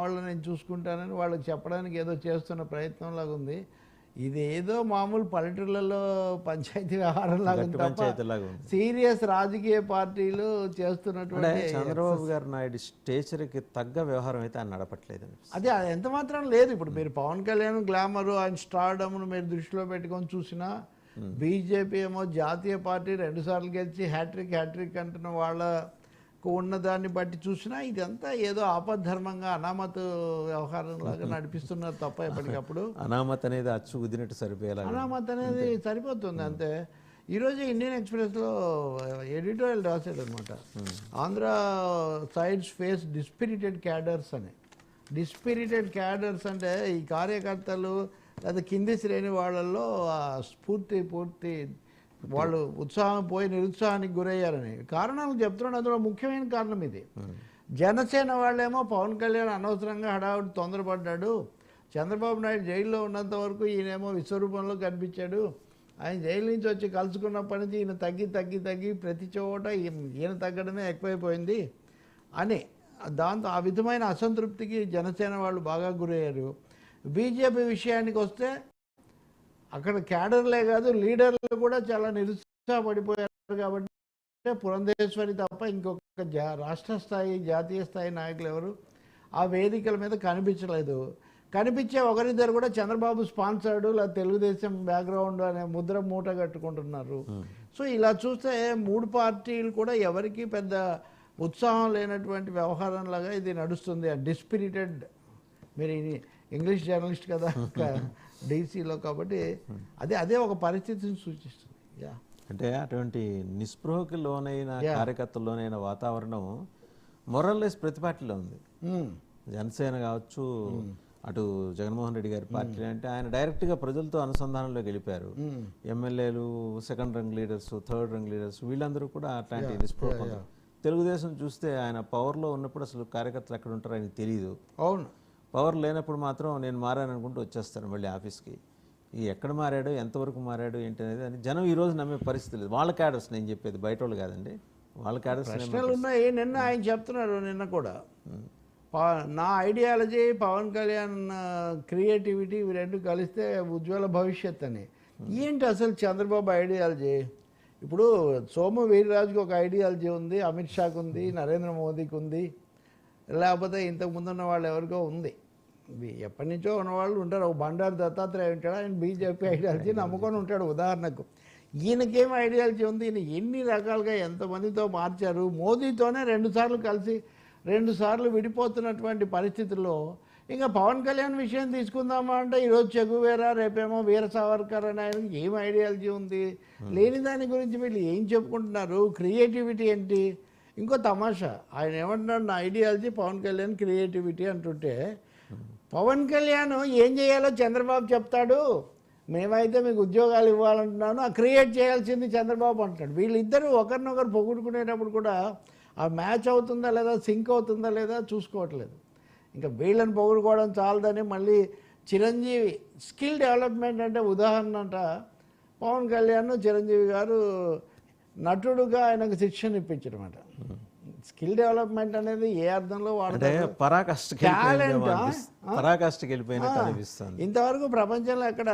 వాళ్ళు నేను చూసుకుంటానని వాళ్ళకి చెప్పడానికి ఏదో చేస్తున్న ప్రయత్నంలాగా ఉంది. ఇది ఏదో మామూలు పల్లెటూళ్ళలో పంచాయతీ వ్యవహారంలాగా ఉంది తప్ప సీరియస్ రాజకీయ పార్టీలు చేస్తున్నటువంటి చంద్రబాబు గారు నాయుడు స్టేచర్కి తగ్గ వ్యవహారం అయితే ఆయన నడపట్లేదు. అదే ఎంత మాత్రం లేదు. ఇప్పుడు మీరు పవన్ కళ్యాణ్ గ్లామరు ఆయన స్టార్డమ్ను మీరు దృష్టిలో పెట్టుకొని చూసినా, బీజేపీ ఏమో జాతీయ పార్టీ 2 సార్లు గెలిచి హ్యాట్రిక్ అంటున్న వాళ్ళకు ఉన్నదాన్ని బట్టి చూసినా ఇదంతా ఏదో ఆపద్ధర్మంగా అనామత్ వ్యవహారంలాగా నడిపిస్తున్నారు తప్ప ఎప్పటికప్పుడు అనామత్ అనేది అచ్చు కుదినట్టు సరిపోయేలా అనామత్ అనేది సరిపోతుంది అంతే. ఈరోజు ఇండియన్ ఎక్స్ప్రెస్లో ఎడిటోరియల్ రాశాడు అనమాట, ఆంధ్ర సైడ్స్ ఫేస్ డిస్పిరిటెడ్ క్యాడర్స్ అని. డిస్పిరిటెడ్ క్యాడర్స్ అంటే ఈ కార్యకర్తలు లేదా కింది శ్రేణి వాళ్ళల్లో పూర్తి వాళ్ళు ఉత్సాహం పోయి నిరుత్సాహానికి గురయ్యారని కారణాలు చెప్తున్నాడు. అందులో ముఖ్యమైన కారణం ఇది. జనసేన వాళ్ళేమో పవన్ కళ్యాణ్ అనవసరంగా హడావుడి తొందరపడ్డాడు, చంద్రబాబు నాయుడు జైల్లో ఉన్నంత వరకు ఈయనేమో విశ్వరూపంలో కనిపించాడు, ఆయన జైలు నుంచి వచ్చి కలుసుకున్నప్పటి నుంచి ఈయన తగ్గి ప్రతి చోట ఈయన తగ్గడమే ఎక్కువైపోయింది అని దాంతో ఆ విధమైన అసంతృప్తికి జనసేన వాళ్ళు బాగా గురయ్యారు. బీజేపీ విషయానికి వస్తే అక్కడ క్యాడర్లే కాదు లీడర్లు కూడా చాలా నిరుత్సాహపడిపోయారు. కాబట్టి పురంధేశ్వరి తప్ప ఇంకొక రాష్ట్ర స్థాయి జాతీయ స్థాయి నాయకులు ఎవరు ఆ వేదికల మీద కనిపించలేదు. కనిపించే ఒకరిద్దరు కూడా చంద్రబాబు స్పాన్సర్డు లేదా తెలుగుదేశం బ్యాక్గ్రౌండ్ అనే ముద్ర మూట కట్టుకుంటున్నారు. సో ఇలా చూస్తే 3 పార్టీలు కూడా ఎవరికి పెద్ద ఉత్సాహం లేనటువంటి వ్యవహారంలాగా ఇది నడుస్తుంది. డిస్పిరిటెడ్, మీరు ఇంగ్లీష్ జర్నలిస్ట్ కదా డీసీలో, కాబట్టి అదే ఒక పరిస్థితిని సూచిస్తుంది. అంటే అటువంటి నిస్పృహకి లోనైన కార్యకర్తల్లోనైన వాతావరణం మొరల్లెస్ ప్రతి పార్టీలో ఉంది. జనసేన కావచ్చు, అటు జగన్మోహన్ రెడ్డి గారి పార్టీ అంటే ఆయన డైరెక్ట్గా ప్రజలతో అనుసంధానంలోకి వెళ్ళిపోయారు. ఎమ్మెల్యేలు, సెకండ్ రంగ్ లీడర్స్, థర్డ్ రంగ్ లీడర్స్ వీళ్ళందరూ కూడా అట్లాంటి నిస్పృహ. తెలుగుదేశం చూస్తే ఆయన పవర్లో ఉన్నప్పుడు అసలు కార్యకర్తలు ఎక్కడ ఉంటారో ఆయనకు తెలియదు. అవును, పవర్ లేనప్పుడు మాత్రం నేను మారాను అనుకుంటూ వచ్చేస్తాను మళ్ళీ ఆఫీస్కి. ఎక్కడ మారాడు, ఎంతవరకు మారాడు ఏంటి అనేది అని జనం ఈరోజు నమ్మే పరిస్థితి లేదు. వాళ్ళ క్యాడర్స్ నేను చెప్పేది, బయట వాళ్ళు కాదండి, వాళ్ళ క్యాడర్స్ ఉన్నాయి. నిన్న ఆయన చెప్తున్నారు, నిన్న కూడా నా ఐడియాలజీ పవన్ కళ్యాణ్ క్రియేటివిటీ ఇవి రెండు కలిస్తే ఉజ్వల భవిష్యత్ అని. ఏంటి అసలు చంద్రబాబు ఐడియాలజీ? ఇప్పుడు సోము వీర్రాజుకి ఒక ఐడియాలజీ ఉంది, అమిత్ షాకు ఉంది, నరేంద్ర మోదీకి ఉంది, లేకపోతే ఇంతకుముందు ఉన్న వాళ్ళు ఎవరికో ఉంది, ఎప్పటి నుంచో ఉన్నవాళ్ళు ఉంటారు. ఒక బండారు దత్తాత్రేయ ఉంటాడు, ఆయన బీజేపీ ఐడియాలజీ నమ్ముకొని ఉంటాడు. ఉదాహరణకు ఈయనకేం ఐడియాలజీ ఉంది? ఈయన ఎన్ని రకాలుగా ఎంతమందితో మార్చారు. మోదీతోనే 2 సార్లు కలిసి 2 సార్లు విడిపోతున్నటువంటి పరిస్థితుల్లో ఇంకా పవన్ కళ్యాణ్ విషయం తీసుకుందామా అంటే ఈరోజు చెగువేరా, రేపేమో వీర సావర్కర్ అని ఆయనకి ఏం ఐడియాలజీ ఉంది? లేని దాని గురించి వీళ్ళు ఏం చెప్పుకుంటున్నారు? క్రియేటివిటీ ఏంటి? ఇంకో తమాషా, ఆయన ఏమంటున్నాడు, నా ఐడియాలజీ పవన్ కళ్యాణ్ క్రియేటివిటీ అంటుంటే, పవన్ కళ్యాణ్ ఏం చేయాలో చంద్రబాబు చెప్తాడు, మేమైతే మీకు ఉద్యోగాలు ఇవ్వాలంటున్నాను, ఆ క్రియేట్ చేయాల్సింది చంద్రబాబు అంటాడు. వీళ్ళిద్దరూ ఒకరినొకరు పొగుడుకునేటప్పుడు కూడా ఆ మ్యాచ్ అవుతుందా లేదా, సింక్ అవుతుందా లేదా చూసుకోవట్లేదు. ఇంకా వీళ్ళని పొగుడుకోవడం చాలదని మళ్ళీ చిరంజీవి స్కిల్ డెవలప్మెంట్ అంటే ఉదాహరణ అంట, పవన్ కళ్యాణ్ చిరంజీవి గారు నటుడుగా ఆయనకు శిక్షణ ఇప్పించడం అంట. స్కిల్ డెవలప్మెంట్ అనేది ఏ అర్థంలో వాడతారు? ఇంతవరకు ప్రపంచంలో ఎక్కడ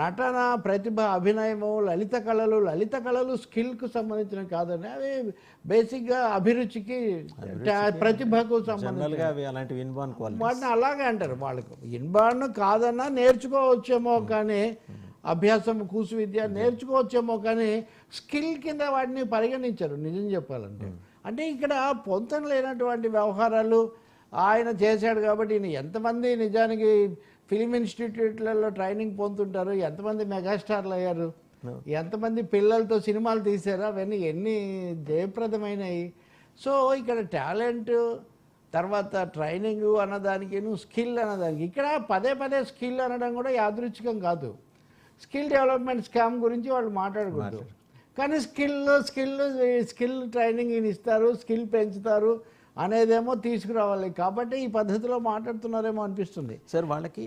నటన, ప్రతిభ, అభినయము, లలిత కళలు స్కిల్కు సంబంధించిన కాదని, అవి బేసిక్గా అభిరుచికి, ప్రతిభకు సంబంధించిన వాటిని అలాగే అంటారు. వాళ్ళకు ఇన్బార్న్ కాదన్నా నేర్చుకోవచ్చేమో, కానీ అభ్యాసం కూసు విద్య నేర్చుకోవచ్చేమో, కానీ స్కిల్ కింద వాటిని పరిగణించరు నిజం చెప్పాలంటే. అంటే ఇక్కడ పొంతన లేనటువంటి వ్యవహారాలు ఆయన చేశాడు. కాబట్టి ఈయన ఎంతమంది నిజానికి ఫిలిం ఇన్స్టిట్యూట్లలో ట్రైనింగ్ పొందుతుంటారు, ఎంతమంది మెగాస్టార్లు అయ్యారు, ఎంతమంది పిల్లలతో సినిమాలు తీశారు, అవన్నీ ఎన్ని జయప్రదమైనవి. సో ఇక్కడ టాలెంట్ తర్వాత ట్రైనింగ్ అన్నదానికి, స్కిల్ అన్నదానికి, ఇక్కడ పదే స్కిల్ అనడం కూడా యాదృచ్ఛికం కాదు. స్కిల్ డెవలప్మెంట్ స్కామ్ గురించి వాళ్ళు మాట్లాడకూడదు, కానీ స్కిల్ ట్రైనింగ్ ఈయన ఇస్తారు, స్కిల్ పెంచుతారు అనేదేమో తీసుకురావాలి. కాబట్టి ఈ పద్ధతిలో మాట్లాడుతున్నారేమో అనిపిస్తుంది. సార్, వాళ్ళకి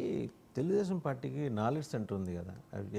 తెలుగుదేశం పార్టీకి నాలెడ్జ్ సెంటర్ ఉంది కదా.